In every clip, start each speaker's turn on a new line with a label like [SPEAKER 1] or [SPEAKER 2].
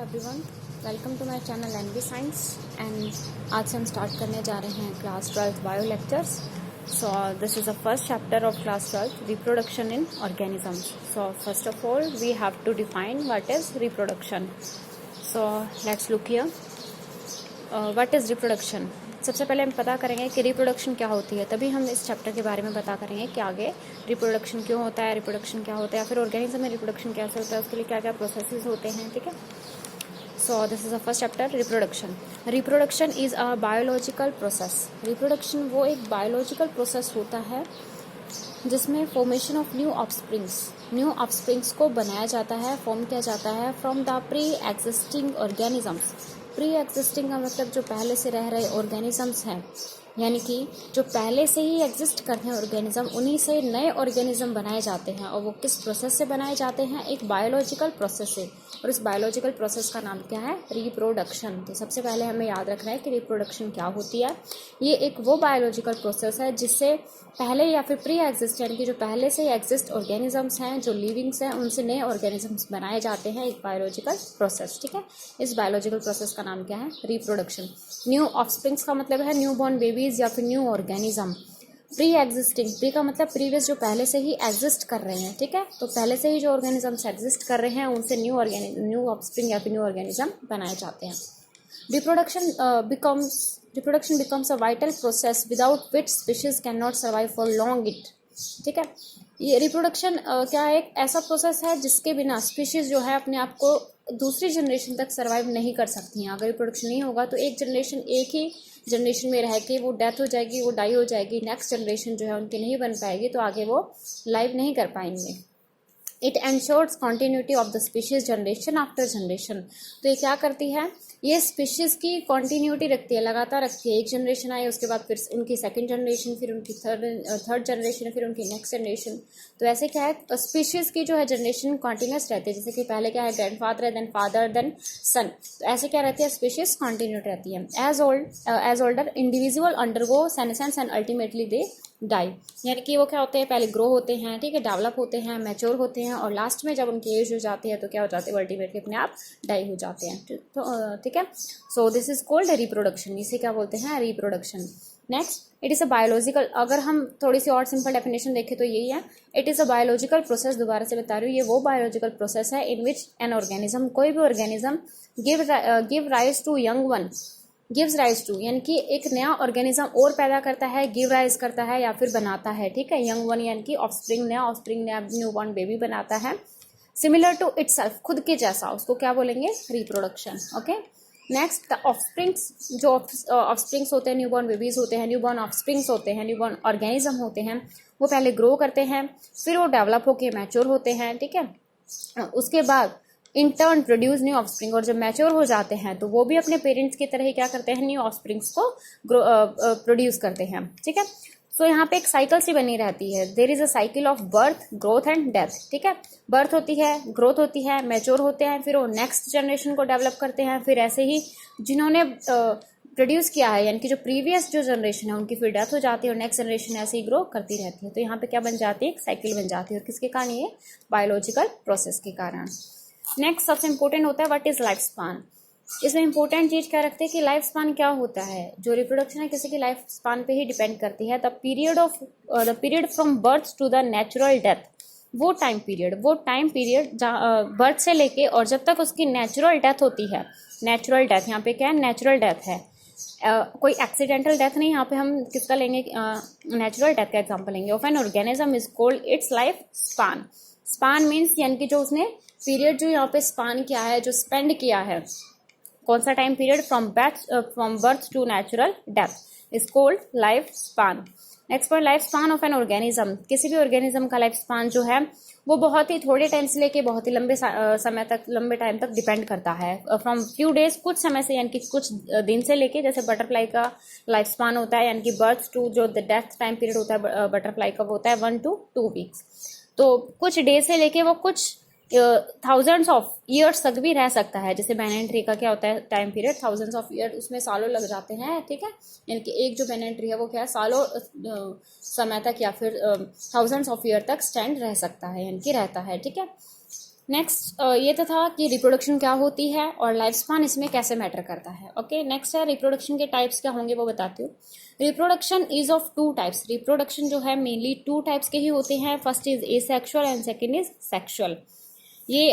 [SPEAKER 1] Everyone, welcome to my channel NB science. And आज से हम स्टार्ट करने जा रहे हैं class 12 bio lectures. So this is the first chapter of class 12, reproduction in organisms. So first of all we have to define what is reproduction. So let's look here, what is reproduction. सबसे पहले हम पता करेंगे कि reproduction क्या होती है, तभी हम इस चैप्टर के बारे में पता करेंगे कि आगे रिप्रोडक्शन क्यों होता है, रिप्रोडक्शन क्या होता है, फिर ऑर्गेनिज्म में रिप्रोडक्शन कैसे होता है, उसके लिए क्या क्या प्रोसेसेस होते हैं। ठीक है, सो this is the first chapter, reproduction. Reproduction is a biological process. Reproduction वो एक बायोलॉजिकल प्रोसेस होता है जिसमें फॉर्मेशन ऑफ न्यू ऑफस्प्रिंग्स को बनाया जाता है, फॉर्म किया जाता है from the pre existing organisms. Pre existing का मतलब जो पहले से रह रहे ऑर्गेनिजम्स हैं, यानी कि जो पहले से ही एग्जिस्ट करते हैं ऑर्गेनिज्म, उन्हीं से नए ऑर्गेनिज्म बनाए जाते हैं। और वो किस प्रोसेस से बनाए जाते हैं? एक बायोलॉजिकल प्रोसेस से। और इस बायोलॉजिकल प्रोसेस का नाम क्या है? रिप्रोडक्शन। तो सबसे पहले हमें याद रखना है कि रिप्रोडक्शन क्या होती है। ये एक वो बायोलॉजिकल प्रोसेस है जिससे पहले या फिर प्री एग्जिस्ट, यानी कि जो पहले से एग्जिस्ट ऑर्गेनिजम्स हैं, जो लिविंग्स हैं, उनसे नए ऑर्गेनिजम्स बनाए जाते हैं। एक बायोलॉजिकल प्रोसेस। ठीक है, इस बायोलॉजिकल प्रोसेस का नाम क्या है? रिप्रोडक्शन। न्यू ऑफस्प्रिंग्स का मतलब है न्यू बॉर्न बेबीज या फिर new organism. Pre existing, pre का मतलब प्रीवियस, जो पहले से ही एग्जिस्ट कर रहे हैं। ठीक है, तो पहले से ही जो ऑर्गेनिजम्स एग्जिस्ट कर रहे हैं उनसे न्यू ऑफस्प्रिंग या फिर न्यू ऑर्गेनिज्म बनाए जाते हैं। Reproduction becomes a vital process without which species cannot survive for long it। ठीक है, ये रिप्रोडक्शन क्या है? एक ऐसा प्रोसेस है जिसके बिना स्पीशीज जो है अपने आप को दूसरी जनरेशन तक सर्वाइव नहीं कर सकती हैं। अगर रिप्रोडक्शन नहीं होगा तो एक ही जनरेशन में रह के वो डेथ हो जाएगी, वो डाई हो जाएगी। नेक्स्ट जनरेशन जो है उनकी नहीं बन पाएगी, तो आगे वो लाइव नहीं कर पाएंगे। It ensures continuity of the species generation after generation. तो ये क्या करती है? ये स्पीशीज की कॉन्टीन्यूटी रखती है, लगातार रखती है। एक जनरेशन आई, उसके बाद फिर उनकी सेकंड जनरेशन, फिर उनकी थर्ड जनरेशन, फिर उनकी नेक्स्ट जनरेशन। तो ऐसे क्या है, स्पीशीज की जो है जनरेशन कॉन्टिन्यूस रहती है। जैसे कि पहले क्या है, ग्रैंडफादर है, देन फादर, देन सन। तो ऐसे क्या रहती है, स्पीशीज कॉन्टिन्यूट रहती है। As older individual undergo senescence and ultimately they die. यानी कि वो क्या होते हैं, पहले ग्रो होते हैं, ठीक है, डेवलप होते हैं, मैच्योर होते हैं, और लास्ट में जब उनकी एज हो जाती है तो क्या हो जाते हैं, अल्टीमेटली अपने आप डाई हो जाते हैं। तो ठीक है, सो दिस इज कॉल्ड रिप्रोडक्शन। इसे क्या बोलते हैं? Reproduction. Next, it is a biological, अगर हम थोड़ी सी और सिंपल डेफिनेशन देखें तो यही है, it is a biological process. दोबारा से बता रही हूँ, ये वो बायोलॉजिकल प्रोसेस है इन विच एन ऑर्गेनिज्म, कोई भी organism give rise to young one, gives rise to, यानी कि एक नया ऑर्गेनिज्म और पैदा करता है, गिव राइज करता है या फिर बनाता है। ठीक है, यंग वन यानी कि ऑफस्प्रिंग, नया न्यू बॉर्न बेबी बनाता है। सिमिलर टू इटसेल्फ, खुद के जैसा, उसको क्या बोलेंगे? Reproduction. Okay, next, the offsprings, जो ऑफस्प्रिंग्स होते हैं, न्यू बॉर्न बेबीज होते हैं, न्यू बॉर्न ऑफस्प्रिंग्स होते हैं, न्यू बॉर्न ऑर्गेनिज्म होते हैं, वो पहले ग्रो करते हैं, फिर वो डेवलप होके मैच्योर होते हैं। ठीक है, उसके बाद in turn produce new offspring, और जब मैच्योर हो जाते हैं तो वो भी अपने पेरेंट्स की तरह ही क्या करते हैं, न्यू ऑफस्प्रिंग्स को प्रोड्यूस करते हैं। ठीक है, सो यहाँ पे एक साइकिल सी बनी रहती है। There is a cycle of birth, growth and death. ठीक है, बर्थ होती है, ग्रोथ होती है, मैच्योर होते हैं, फिर वो नेक्स्ट जनरेशन को डेवलप करते हैं, फिर ऐसे ही जिन्होंने प्रोड्यूस किया है, यानी कि जो प्रीवियस जो जनरेशन है उनकी फिर डेथ हो जाती है, और नेक्स्ट जनरेशन ऐसे ही ग्रो करती रहती है। तो यहाँ पे क्या बन जाती है? एक साइकिल बन जाती है। और किसके कारण? ये बायोलॉजिकल प्रोसेस के कारण। नेक्स्ट, सबसे इंपॉर्टेंट होता है व्हाट इज लाइफ स्पान। इसमें इंपॉर्टेंट चीज क्या रखते हैं कि लाइफ स्पान क्या होता है। जो रिप्रोडक्शन है किसी की लाइफ स्पान पे ही डिपेंड करती है। The period from birth to the natural death, वो टाइम पीरियड बर्थ से लेके और जब तक उसकी नेचुरल डेथ होती है। नेचुरल डेथ यहाँ पे क्या है? नेचुरल डेथ है, कोई एक्सीडेंटल डेथ नहीं। यहाँ पे हम किसका लेंगे? नेचुरल डेथ का एग्जाम्पल लेंगे। Of an organism is called its life span. Span means यानी कि जो उसने पीरियड जो यहाँ पे स्पान किया है, जो स्पेंड किया है, कौन सा time period? From birth to natural death is called life span. Next point, life span of an organism. किसी भी ऑर्गेनिज्म का लाइफ स्पान जो है वो बहुत ही थोड़े टाइम से लेके बहुत ही लंबे टाइम तक डिपेंड करता है। फ्रॉम फ्यू डेज, कुछ समय से, यानी कि कुछ दिन से लेके, जैसे बटरफ्लाई का लाइफ स्पान होता है, यानी कि बर्थ टू जो डेथ टाइम पीरियड होता है बटरफ्लाई का, वो होता है 1 to 2 वीक्स। तो कुछ डे से लेके वो कुछ थाउजेंड्स ऑफ ईयर्स तक भी रह सकता है। जैसे बैनियन ट्री का क्या होता है time period? Thousands of year, उसमें सालों लग जाते हैं। ठीक है, यानी कि एक जो बैनियन ट्री है वो क्या है, सालों समय तक या फिर थाउजेंड्स ऑफ ईयर तक स्टैंड रह सकता है, यानी कि रहता है। ठीक है, नेक्स्ट ये तो था कि रिप्रोडक्शन क्या होती है और लाइफ स्पान इसमें कैसे मैटर करता है। ओके, नेक्स्ट है रिप्रोडक्शन के टाइप्स क्या होंगे वो बताती हूँ। Reproduction is of two types. Reproduction जो है मेनली टू टाइप्स के ही होते हैं। First is asexual and second is sexual. ये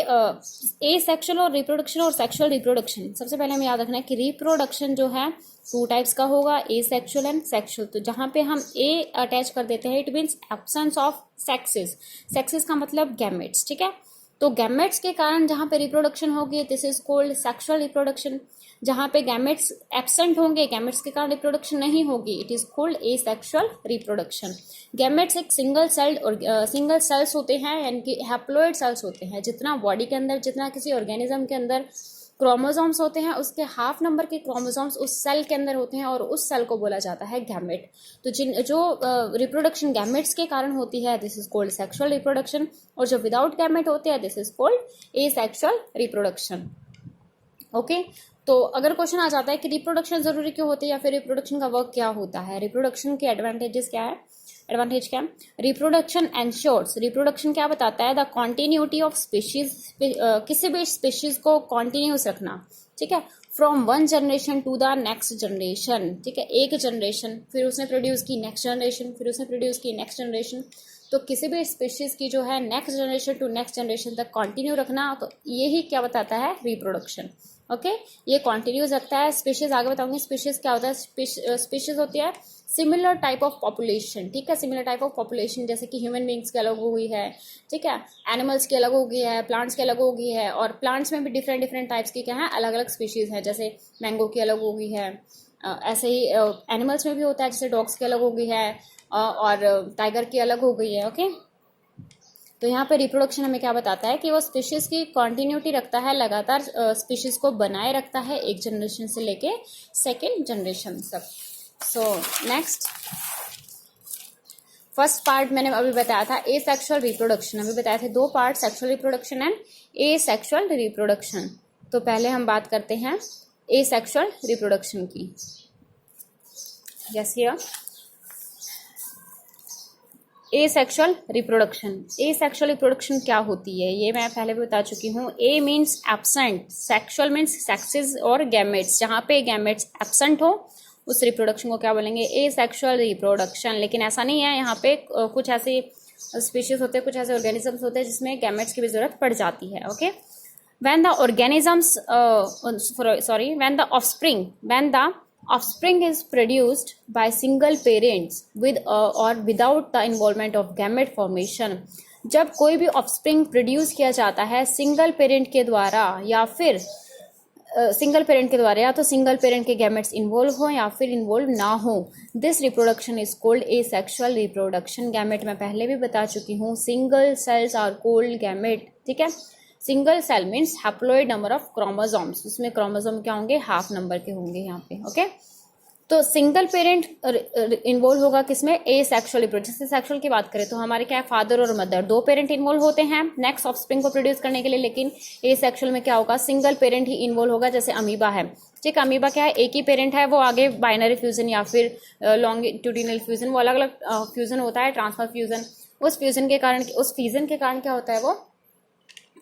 [SPEAKER 1] एसेक्सुअल और रिप्रोडक्शन और सेक्सुअल रिप्रोडक्शन, सबसे पहले हमें याद रखना है कि रिप्रोडक्शन जो है टू टाइप्स का होगा, एसेक्सुअल एंड सेक्सुअल। तो जहाँ पे हम ए अटैच कर देते हैं it means absence of sexes. Sexes का मतलब गैमेट्स, ठीक है। तो गैमेट्स के कारण जहाँ पे रिप्रोडक्शन होगी this is called sexual reproduction. जहाँ पे गैमेट्स एब्सेंट होंगे, गैमेट्स के कारण रिप्रोडक्शन नहीं होगी, it is called asexual reproduction. Gametes एक सिंगल सेल्स होते हैं, यानी कि हैप्लॉइड सेल्स होते हैं। जितना बॉडी के अंदर, जितना किसी ऑर्गेनिज्म के अंदर क्रोमोसोम्स होते हैं उसके हाफ नंबर के क्रोमोसोम्स उस सेल के अंदर होते हैं और उस सेल को बोला जाता है गैमेट। तो जो रिप्रोडक्शन गैमेट्स के कारण होती है this is called sexual reproduction, और जो विदाउट गैमेट होते हैं this is called asexual reproduction. Okay, तो अगर क्वेश्चन आ जाता है कि रिप्रोडक्शन जरूरी क्यों होती है या फिर रिप्रोडक्शन का वर्क क्या होता है, रिप्रोडक्शन के एडवांटेजेस क्या है, एडवांटेज क्या है। रिप्रोडक्शन एंश्योर्स, रिप्रोडक्शन क्या बताता है, द कॉन्टिन्यूटी ऑफ स्पीशीज, किसी भी स्पीशीज को कॉन्टिन्यूस रखना, ठीक है, from one generation to the next generation, ठीक है। एक जनरेशन फिर उसने प्रोड्यूस की नेक्स्ट जनरेशन, फिर उसने प्रोड्यूस की नेक्स्ट जनरेशन। तो किसी भी स्पीशीज की जो है next generation to next generation तक कंटिन्यू रखना, तो यही क्या बताता है, रिप्रोडक्शन। ओके, ये कंटिन्यूस रखता है। स्पीशीज आगे बताऊंगी स्पीशीज क्या होता है। स्पीशीज होती है सिमिलर टाइप ऑफ पॉपुलेशन, ठीक है, सिमिलर टाइप ऑफ पॉपुलेशन, जैसे कि ह्यूमन बींग्स की अलग हो गई है, ठीक है, एनिमल्स की अलग हो गई है, प्लांट्स की अलग हो गई है, और प्लांट्स में भी डिफरेंट डिफरेंट टाइप्स की क्या है, अलग अलग स्पीशीज है, जैसे मैंगो की अलग हो गई है। ऐसे ही एनिमल्स में भी होता है, जैसे डॉग्स की अलग हो गई है और टाइगर की अलग हो गई है। ओके, तो यहाँ पे रिप्रोडक्शन हमें क्या बताता है कि वो स्पीशीज की कंटिन्यूटी रखता है, लगातार स्पीशीज को बनाए रखता है एक जनरेशन से लेके सेकेंड जनरेशन तक। सो नेक्स्ट, फर्स्ट पार्ट मैंने अभी बताया था एसेक्सुअल रिप्रोडक्शन, अभी बताए थे दो part, sexual reproduction and asexual reproduction. तो पहले हम बात करते हैं एसेक्सुअल रिप्रोडक्शन की। Yes, here asexual reproduction. Asexual reproduction क्या होती है ये मैं पहले भी बता चुकी हूँ। A means absent, sexual means sexes और गैमेट्स, जहाँ पे गैमेट्स एब्सेंट हो उस रिप्रोडक्शन को क्या बोलेंगे, एसेक्सुअल रिप्रोडक्शन। लेकिन ऐसा नहीं है, यहाँ पे कुछ ऐसे स्पीशीज होते हैं, कुछ ऐसे ऑर्गेनिजम्स होते हैं जिसमें गैमेट्स की भी जरूरत पड़ जाती है। Okay, when the organisms when the offspring is produced by single parents with or without the involvement of gamete formation, जब कोई भी ऑफस्प्रिंग प्रोड्यूस किया जाता है सिंगल पेरेंट के द्वारा या फिर सिंगल पेरेंट के द्वारा, या तो सिंगल पेरेंट के गैमेट्स इन्वॉल्व हो या फिर इन्वॉल्व ना हो, this reproduction is called asexual reproduction. Gamete मैं पहले भी बता चुकी हूँ, single cells are called gamete, ठीक है। Single cell means haploid number of chromosomes, उसमें क्रोमोसोम क्या होंगे, हाफ नंबर के होंगे यहाँ पे। ओके, तो सिंगल पेरेंट इन्वॉल्व होगा किसमें, एसेक्सुअल रिप्रोडक्शन। जैसे सेक्सुअल की बात करें तो हमारे क्या है, फादर और मदर, दो पेरेंट इन्वॉल्व होते हैं नेक्स्ट ऑफस्प्रिंग को प्रोड्यूस करने के लिए। लेकिन एसेक्सुअल में क्या होगा, सिंगल पेरेंट ही इन्वॉल्व होगा। जैसे अमीबा है, ठीक है, अमीबा क्या है, एक ही पेरेंट है, वो आगे बाइनरी फ्यूजन या फिर लॉन्गिट्यूडिनल फ्यूजन, वो अलग अलग फ्यूजन होता है, ट्रांसफर फ्यूजन। उस फ्यूजन के कारण क्या होता है, वो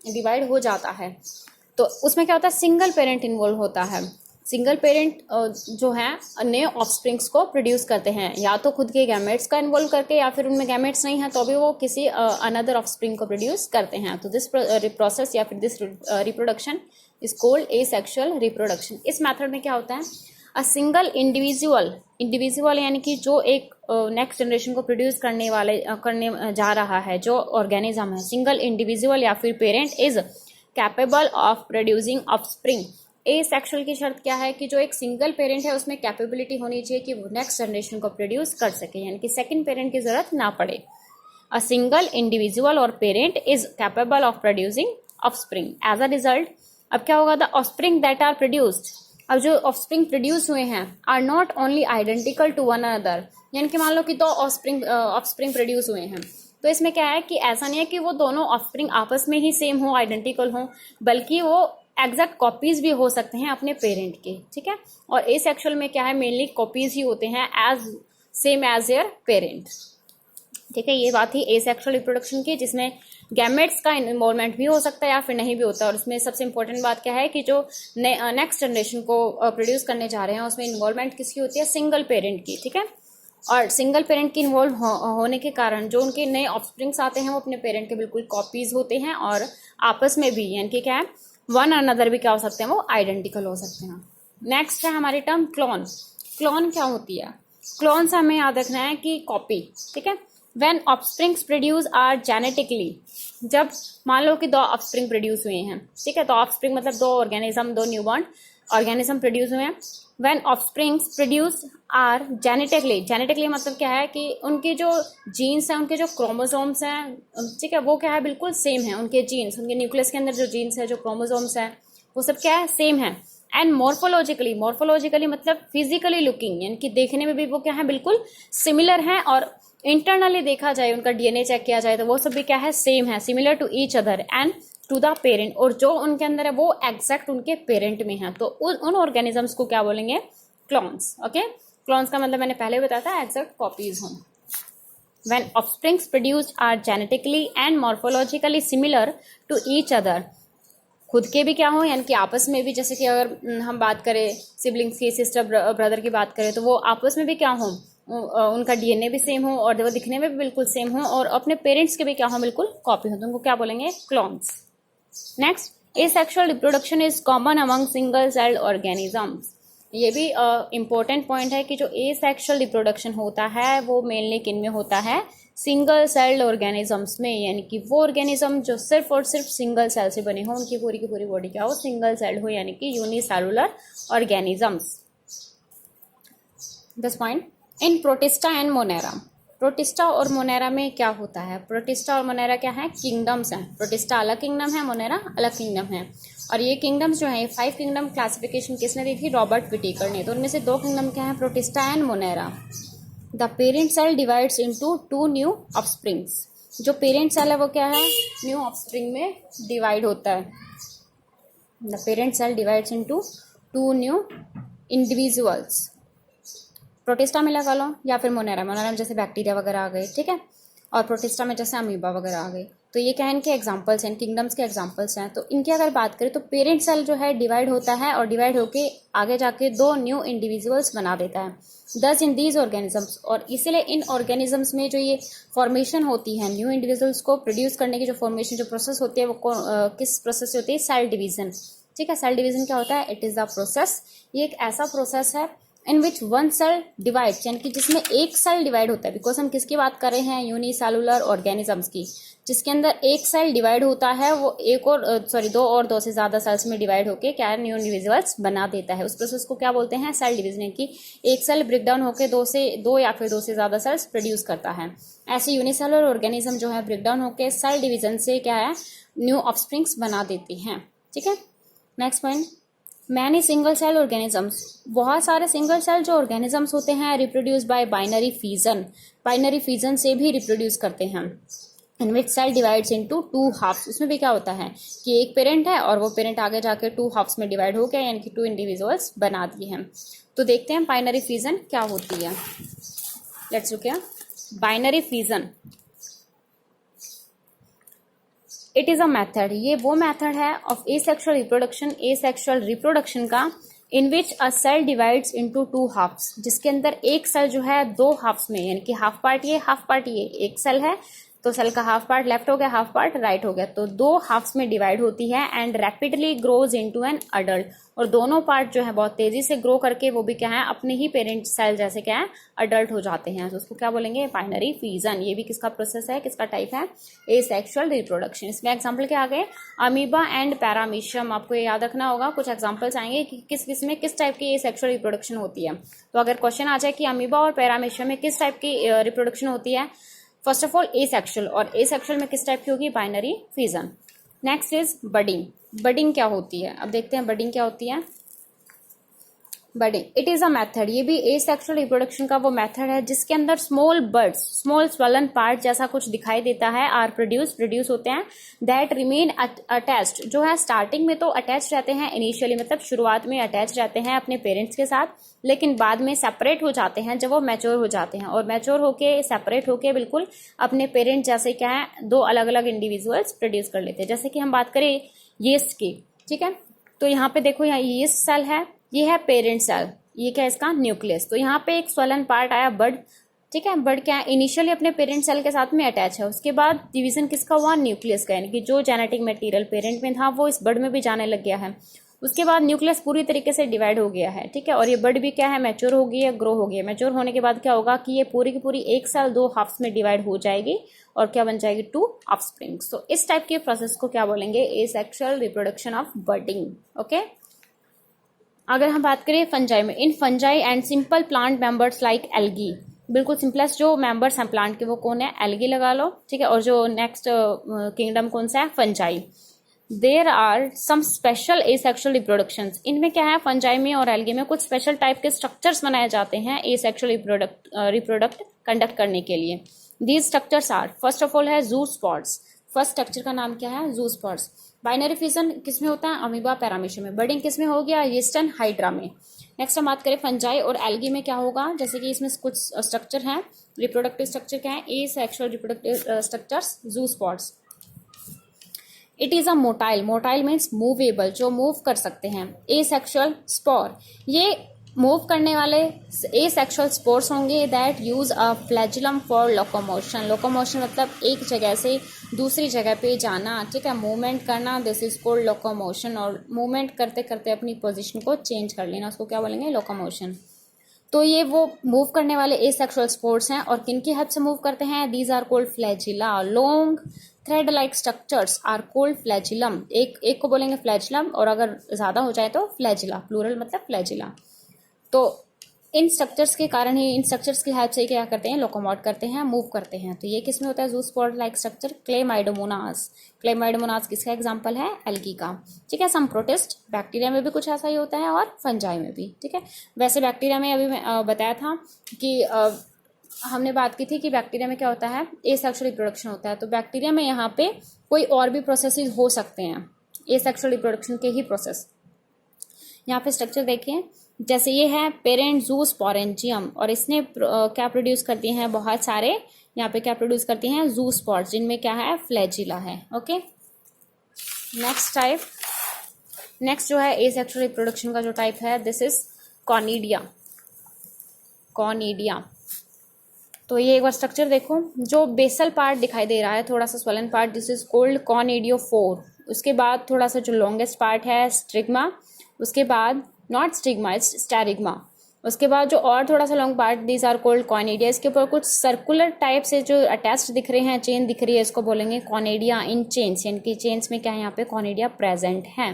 [SPEAKER 1] डिवाइड हो जाता है। तो उसमें क्या होता है, सिंगल पेरेंट इन्वॉल्व होता है। सिंगल पेरेंट जो है नए ऑफस्प्रिंग्स को प्रोड्यूस करते हैं, या तो खुद के गैमेट्स का इन्वॉल्व करके, या फिर उनमें गैमेट्स नहीं है तो भी वो किसी अनदर ऑफस्प्रिंग को प्रोड्यूस करते हैं। तो दिस प्रोसेस या फिर this reproduction is called asexual reproduction. इस मेथड में क्या होता है, अ सिंगल इंडिविजुअल यानी कि जो एक नेक्स्ट जनरेशन को प्रोड्यूस करने जा रहा है, जो ऑर्गेनिज्म है, सिंगल इंडिविजुअल या फिर parent is capable of producing offspring. Asexual की शर्त क्या है कि जो एक सिंगल पेरेंट है उसमें कैपेबिलिटी होनी चाहिए कि वो नेक्स्ट जनरेशन को प्रोड्यूस कर सके, यानी कि सेकंड पेरेंट की जरूरत ना पड़े। अ सिंगल इंडिविजुअल और parent is capable of producing offspring. As a result अब क्या होगा, the offspring that are produced, अब जो ऑफस्प्रिंग प्रोड्यूस हुए हैं are not only identical to one another, यानी कि मान लो कि दो ऑफस्प्रिंग प्रोड्यूस हुए हैं, तो इसमें क्या है कि ऐसा नहीं है कि वो दोनों ऑफस्प्रिंग आपस में ही सेम हो, आइडेंटिकल हो, बल्कि वो एग्जैक्ट कॉपीज भी हो सकते हैं अपने पेरेंट के, ठीक है। और एसेक्सुअल में क्या है, मेनली कॉपीज ही होते हैं as same as their parent, ठीक है। ये बात थी एसेक्सुअल रिप्रोडक्शन की, जिसमें गैमेट्स का इन्वॉल्वमेंट भी हो सकता है या फिर नहीं भी होता है। और उसमें सबसे इंपॉर्टेंट बात क्या है कि जो नेक्स्ट जनरेशन को प्रोड्यूस करने जा रहे हैं उसमें इन्वॉल्वमेंट किसकी होती है, सिंगल पेरेंट की, ठीक है। और सिंगल पेरेंट की इन्वॉल्व होने के कारण जो उनके नए ऑफस्प्रिंग्स आते हैं वो अपने पेरेंट के बिल्कुल कॉपीज होते हैं और आपस में भी यानी कि क्या है, वन अनदर भी क्या हो सकते हैं, वो आइडेंटिकल हो सकते हैं। नेक्स्ट है हमारी टर्म क्लोन। क्लोन क्या होती है, क्लोन से हमें याद रखना है कि कॉपी, ठीक है। When offsprings produce are genetically, जब मान लो कि दो ऑफस्प्रिंग प्रोड्यूस हुए हैं, ठीक है, तो ऑफस्प्रिंग मतलब दो ऑर्गेनिज्म, दो न्यूबॉर्न ऑर्गेनिज्म प्रोड्यूस हुए हैं। When offsprings produce are genetically, genetically मतलब क्या है कि उनके जो जीन्स हैं, उनके जो क्रोमोसोम्स हैं, ठीक है, वो क्या है, बिल्कुल सेम है। उनके जीन्स, उनके न्यूक्लियस के अंदर जो जीन्स है, जो क्रोमोसोम्स है, वो सब क्या है, सेम है। एंड मॉर्फोलॉजिकली, मॉर्फोलॉजिकली मतलब फिजिकली लुकिंग, यानी कि देखने में भी वो क्या है, बिल्कुल सिमिलर है। और इंटरनली देखा जाए, उनका डीएनए चेक किया जाए तो वो सब भी क्या है, सेम है, similar to each other and to the parent. और जो उनके अंदर है वो एग्जैक्ट उनके पेरेंट में है। तो उन ऑर्गेनिजम्स को क्या बोलेंगे, क्लोन्स। ओके, क्लोन्स का मतलब मैंने पहले बताया था, एग्जैक्ट कॉपीज हों। When offsprings produced are genetically and morphologically similar to each other, खुद के भी क्या हो यानी कि आपस में भी, जैसे कि अगर हम बात करें सिबलिंग्स की, सिस्टर ब्रदर की बात करें, तो वो आपस में भी क्या हो, उनका डीएनए भी सेम हो और वो दिखने में भी बिल्कुल सेम हो और अपने पेरेंट्स के भी क्या हो, बिल्कुल कॉपी हो, तो उनको क्या बोलेंगे, clones. Next, asexual reproduction is common among single celled organisms. ये भी इम्पोर्टेंट पॉइंट है कि जो एसेक्सुअल रिप्रोडक्शन होता है वो मेनली किन में होता है, सिंगल सेल्ड ऑर्गेनिजम्स में, यानी कि वो ऑर्गेनिज्म जो सिर्फ और सिर्फ सिंगल सेल से बने हो, उनकी पूरी की पूरी बॉडी क्या हो, सिंगल सेल्ड हो, यानी कि unicellular organisms. This point in protista and Monera. Protista और मोनेरा में क्या होता है, प्रोटिस्टा और मोनेरा क्या है, किंगडम्स हैं। प्रोटिस्टा अलग किंगडम है, मोनेरा अलग किंगडम है। और ये किंगडम्स जो है, 5 किंगडम क्लासिफिकेशन किसने दी थी, रॉबर्ट विटेकर ने। तो उनमें से 2 किंगडम क्या है, protista and monera. The parent cell divides into 2 new offsprings. जो पेरेंट सेल है वो क्या है, न्यू ऑफस्प्रिंग में डिवाइड होता है। The parent cell divides into 2 new individuals. Protista में लगा लो या फिर मोनेरा, मोनेरा में जैसे बैक्टीरिया वगैरह आ गए, ठीक है, और प्रोटिस्टा में जैसे अमीबा वगैरह आ गए। तो ये क्या है, इनके एग्जांपल्स हैं, किंगडम्स के एग्जांपल्स हैं। तो इनकी अगर बात करें तो पेरेंट सेल जो है डिवाइड होता है और डिवाइड होके आगे जाके 2 न्यू इंडिविजुअल्स बना देता है। दस इन दीज ऑर्गेनिजम्स, और इसीलिए इन ऑर्गेनिजम्स में जो ये फॉर्मेशन होती है न्यू इंडिविजुअल्स को प्रोड्यूस करने की, जो फॉर्मेशन जो प्रोसेस होती है वो किस प्रोसेस से होती है, सेल डिवीजन, ठीक है। सेल डिवीजन क्या होता है, इट इज द प्रोसेस, ये एक ऐसा प्रोसेस है इन विच वन सेल डिवाइड्स, यानी कि जिसमें एक सेल डिवाइड होता है। बिकॉज हम किसकी बात कर रहे हैं, यूनिसेलुलर ऑर्गेनिजम्स की, जिसके अंदर एक सेल डिवाइड होता है, वो दो और दो से ज्यादा सेल्स में डिवाइड होकर क्या न्यू इंडिविजुअल्स बना देता है। उस प्रोसेस को क्या बोलते हैं, सेल डिवीजन, यानी कि एक सेल ब्रेक डाउन होकर दो या फिर 2 से ज्यादा सेल्स प्रोड्यूस करता है। ऐसे यूनिसेलुलर ऑर्गेनिज्म जो है ब्रेक डाउन होकर सेल डिवीजन से क्या है, न्यू ऑफस्प्रिंग्स बना देती हैं, ठीक है। Next point, many single cell organisms, बहुत सारे सिंगल सेल जो ऑर्गेनिजम्स होते हैं reproduce by binary fission, binary fission से भी रिप्रोड्यूस करते हैं। In which cell divides into 2 halves, उसमें भी क्या होता है कि एक पेरेंट है और वो पेरेंट आगे जाके 2 हाफ्स में डिवाइड हो गया, यानी कि 2 इंडिविजुअल्स बना दिए हैं। तो देखते हैं बाइनरी फिजन क्या होती है। Let's look at binary fission. It is a method, ये वो मेथड है ऑफ एसेक्सुअल रिप्रोडक्शन का, इन विच अ सेल डिवाइड्स इनटू 2 हाफ्स, जिसके अंदर एक सेल जो है 2 हाफ्स में, यानी कि हाफ पार्ट ये एक सेल है, तो सेल का हाफ पार्ट लेफ्ट हो गया, हाफ पार्ट राइट हो गया, तो 2 हाफ्स में डिवाइड होती है and rapidly grows into an adult. और दोनों पार्ट जो है बहुत तेजी से ग्रो करके वो भी क्या है, अपने ही पेरेंट सेल जैसे क्या है, अडल्ट हो जाते हैं। तो उसको क्या बोलेंगे, बाइनरी फिजन। ये भी किसका प्रोसेस है, किसका टाइप है, एसेक्सुअल रिप्रोडक्शन। इसमें एग्जाम्पल क्या आ गए, अमीबा एंड पैरामीशियम। आपको ये याद रखना होगा, कुछ एग्जाम्पल्स आएंगे कि किस में किस टाइप की एसेक्सुअल रिप्रोडक्शन होती है। तो अगर क्वेश्चन आ जाए कि अमीबा और पैरामीशियम में किस टाइप की रिप्रोडक्शन होती है, फर्स्ट ऑफ ऑल एसेक्सुअल, और एसेक्सुअल में किस टाइप की होगी, binary fission. Next is budding. Budding क्या होती है, अब देखते हैं बडिंग क्या होती है। बर्डिंग इट इज अ मेथड, ये भी एसेक्सुअल रिप्रोडक्शन का वो मेथड है जिसके अंदर small birds, small swollen part जैसा कुछ दिखाई देता है, आर प्रोड्यूस होते हैं, दैट रिमेन अटैच्ड, जो है स्टार्टिंग में तो अटैच रहते हैं, इनिशियली मतलब शुरुआत में अटैच रहते हैं अपने पेरेंट्स के साथ, लेकिन बाद में सेपरेट हो जाते हैं जब वो मैच्योर हो जाते हैं, और मैच्योर होके सेपरेट होके बिल्कुल अपने पेरेंट जैसे क्या है दो अलग अलग इंडिविजुअल्स प्रोड्यूस कर लेते हैं। जैसे कि हम बात करें यीस्ट की, ठीक है, तो यहाँ पे देखो यहाँ यीस्ट सेल है, ये है पेरेंट सेल, ये क्या है इसका न्यूक्लियस, तो यहाँ पे एक स्वलन पार्ट आया बर्ड, ठीक है, बर्ड क्या है इनिशियली अपने पेरेंट सेल के साथ में अटैच है, उसके बाद डिवीजन किसका हुआ न्यूक्लियस का, यानी कि जो जेनेटिक मटेरियल पेरेंट में था वो इस बर्ड में भी जाने लग गया है, उसके बाद न्यूक्लियस पूरी तरीके से डिवाइड हो गया है, ठीक है, और ये बर्ड भी क्या है मैच्योर हो गई है, ग्रो हो गई है, मैच्योर होने के बाद क्या होगा कि ये पूरी की पूरी एक सेल दो हाफ्स में डिवाइड हो जाएगी और क्या बन जाएगी टू ऑफस्प्रिंग्स। तो इस टाइप के प्रोसेस को क्या बोलेंगे एसेक्सुअल रिप्रोडक्शन ऑफ बर्डिंग। ओके, अगर हम बात करें फंजाई में, इन fungi and simple plant members like algae, बिल्कुल सिंपलेस्ट जो मेंबर्स हैं प्लांट के वो कौन है, एल्गी लगा लो, ठीक है, और जो नेक्स्ट किंगडम कौन सा है fungi. There are some special asexual reproductions, इनमें क्या है फंजाई में और एल्गी में कुछ स्पेशल टाइप के स्ट्रक्चर्स बनाए जाते हैं एसेक्सुअल रिप्रोडक्ट कंडक्ट करने के लिए। These structures are first of all है जू स्पॉट्स, फर्स्ट स्ट्रक्चर का नाम क्या है जू स्पॉट्स। बाइनरी फिजन किसमें होता है अमीबा पैरामीशियम में, बर्डिंग किसमें हो गया यीस्टन हाइड्रा में। नेक्स्ट हम बात करें फंजाई और एल्गी में क्या होगा, जैसे कि इसमें कुछ स्ट्रक्चर हैं रिप्रोडक्टिव स्ट्रक्चर क्या है एसेक्सुअल रिप्रोडक्टिव स्ट्रक्चर्स जू spots. It is a motile, motile means movable, जो मूव कर सकते हैं। एसेक्सुअल स्पोर, ये मूव करने वाले एसेक्सुअल स्पोर्स होंगे that use a flagellum for locomotion, locomotion मतलब एक जगह से दूसरी जगह पे जाना, ठीक है, मूवमेंट करना, दिस इज कॉल्ड लोकोमोशन, और मूवमेंट करते करते अपनी पोजीशन को चेंज कर लेना, उसको क्या बोलेंगे लोकोमोशन। तो ये वो मूव करने वाले एसेक्सुअल स्पोर्स हैं, और किन की हेल्प से मूव करते हैं, these are called flagella, long thread like structures are called flagellum, एक को बोलेंगे फ्लैजिलम, और अगर ज्यादा हो जाए तो फ्लैजिला, प्लूरल मतलब फ्लैजिला। तो इन स्ट्रक्चर्स के कारण ही, इन स्ट्रक्चर्स की हेल्प से क्या करते हैं लोकोमोट करते हैं, मूव करते हैं। तो ये किसमें होता है जू spot like structure Chlamydomonas, Chlamydomonas किसका एग्जांपल है एल्गी का, ठीक है। सम प्रोटिस्ट, बैक्टीरिया में भी कुछ ऐसा ही होता है और फंजाई में भी, ठीक है। वैसे बैक्टीरिया में अभी मैं बताया था कि हमने बात की थी कि बैक्टीरिया में क्या होता है एसेक्सुअल रिप्रोडक्शन होता है, तो बैक्टीरिया में यहाँ पे कोई और भी प्रोसेसेस हो सकते हैं एसेक्सुअल रिप्रोडक्शन के ही प्रोसेस। यहाँ पे स्ट्रक्चर देखिए, जैसे ये है पेरेंट जू स्पोरेंजियम, और इसने क्या प्रोड्यूस करती हैं बहुत सारे, यहाँ पे क्या प्रोड्यूस करती हैं जू स्पॉट्स, जिनमें क्या है फ्लैजिला है। ओके, नेक्स्ट टाइप, नेक्स्ट जो है एसेक्सुअल रिप्रोडक्शन का जो टाइप है दिस इज कॉनिडिया, कॉनिडिया। तो ये एक बार स्ट्रक्चर देखो, जो बेसल पार्ट दिखाई दे रहा है थोड़ा सा swollen part, this is called conidiophore. उसके बाद थोड़ा सा जो लॉन्गेस्ट पार्ट है स्ट्रिग्मा, उसके बाद नॉट स्टिग्मा इट्स स्टेरिग्मा, उसके बाद जो और थोड़ा सा long part these are called conidia. इसके ऊपर कुछ सर्कुलर टाइप से जो अटैच्ड दिख रहे हैं, चेन दिख रही है, इसको बोलेंगे कॉनिडिया इन चेन्स, यानी कि चेन्स में क्या है यहाँ पे कॉनिडिया प्रेजेंट है।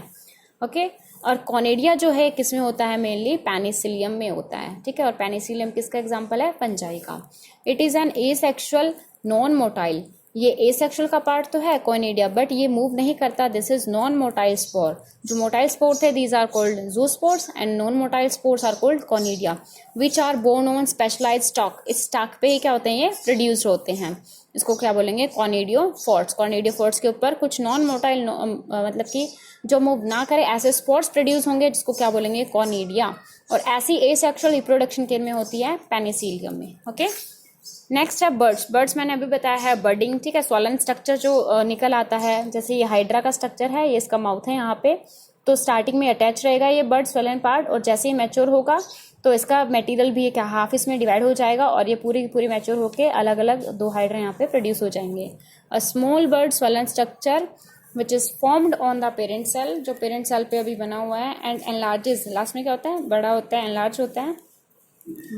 [SPEAKER 1] ओके, और कॉनिडिया जो है किसमें होता है मेनली पेनिसिलियम में होता है, ठीक है, और पेनिसिलियम किसका एग्जाम्पल है फंजाई का। It is an asexual non motile, ये एसेक्सुअल का पार्ट तो है कॉनिडिया बट ये मूव नहीं करता, this is non motile spore. जो मोटाइल स्पोर थे these are called zoospores and non motile spores are called conidia, which are borne on specialise stalk. इस स्टॉक पे ही क्या होते हैं ये प्रोड्यूस होते हैं, इसको क्या बोलेंगे कॉनिडियोफोर्ट्स। कॉनिडियोफोर्ट्स के ऊपर कुछ नॉन मोटाइल मतलब कि जो मूव ना करे ऐसे स्पोर्ट्स प्रोड्यूस होंगे, जिसको क्या बोलेंगे कॉनिडिया, और ऐसी एसेक्सुअल रिप्रोडक्शन किन में होती है पेनिसिलियम में। ओके, नेक्स्ट है बर्ड्स, बर्ड्स मैंने अभी बताया है बर्डिंग, ठीक है, स्वलन स्ट्रक्चर जो निकल आता है, जैसे ये हाइड्रा का स्ट्रक्चर है, ये इसका माउथ है यहाँ पे, तो स्टार्टिंग में अटैच रहेगा ये बर्ड स्वलन पार्ट, और जैसे ही मैच्योर होगा तो इसका मटेरियल भी क्या हाफ इसमें डिवाइड हो जाएगा, और ये पूरी की पूरी मैच्योर होके अलग अलग दो हाइड्रा यहाँ पे प्रोड्यूस हो जाएंगे। A small bud swollen structure which is formed on the parent cell, जो पेरेंट सेल पे अभी बना हुआ है, एंड एनलार्जेस, लास्ट में क्या होता है बड़ा होता है, एनलार्ज होता है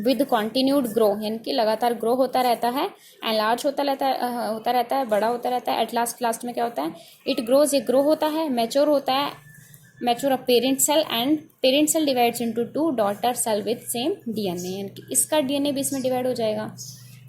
[SPEAKER 1] विद कॉन्टिन्यूड ग्रो, यानी कि लगातार ग्रो होता रहता है, एनलार्ज होता रहता है, बड़ा होता रहता है, एट लास्ट में क्या होता है इट ग्रोज, ये ग्रो होता है, मैच्योर होता है, mature of parent cell, and parent cell divides into two daughter cell with same DNA, यानी कि इसका डीएनए भी इसमें डिवाइड हो जाएगा,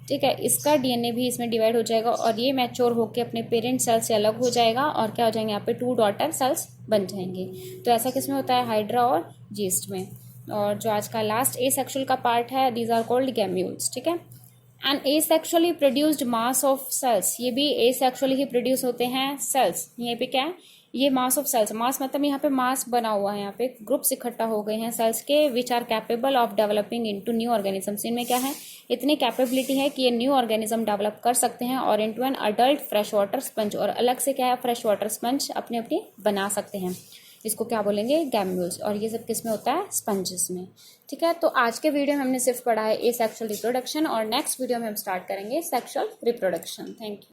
[SPEAKER 1] ठीक है, इसका डीएनए भी इसमें डिवाइड हो जाएगा, और ये मैच्योर होकर अपने पेरेंट सेल से अलग हो जाएगा, और क्या हो जाएंगे यहाँ पे टू डॉटर सेल्स बन जाएंगे। तो ऐसा किसमें होता है हाइड्रा और जीस्ट में। और जो आज का लास्ट एसेक्सुअल का पार्ट है, दीज आर कॉल्ड गैम्यूल्स, ठीक है। And asexually produced mass of cells, ये भी एसेक्सुअली ही प्रोड्यूस होते हैं सेल्स। यहाँ पे क्या है, ये मास ऑफ सेल्स, मास मतलब यहाँ पे मास बना हुआ है, यहाँ पे ग्रुप्स इकट्ठा हो गए हैं सेल्स के, which are capable of developing into new organisms. इनमें क्या है, इतनी कैपेबिलिटी है कि ये न्यू ऑर्गेनिज्म डेवलप कर सकते हैं और into an adult fresh water sponge, और अलग से क्या है, फ्रेश वाटर स्पंज अपने अपनी बना सकते हैं। इसको क्या बोलेंगे, गैम्यूल्स। और ये सब किस में होता है, स्पंजेस में, ठीक है। तो आज के वीडियो में हमने सिर्फ पढ़ा है एसेक्सुअल रिप्रोडक्शन, और नेक्स्ट वीडियो में हम स्टार्ट करेंगे सेक्सुअल रिप्रोडक्शन। Thank you.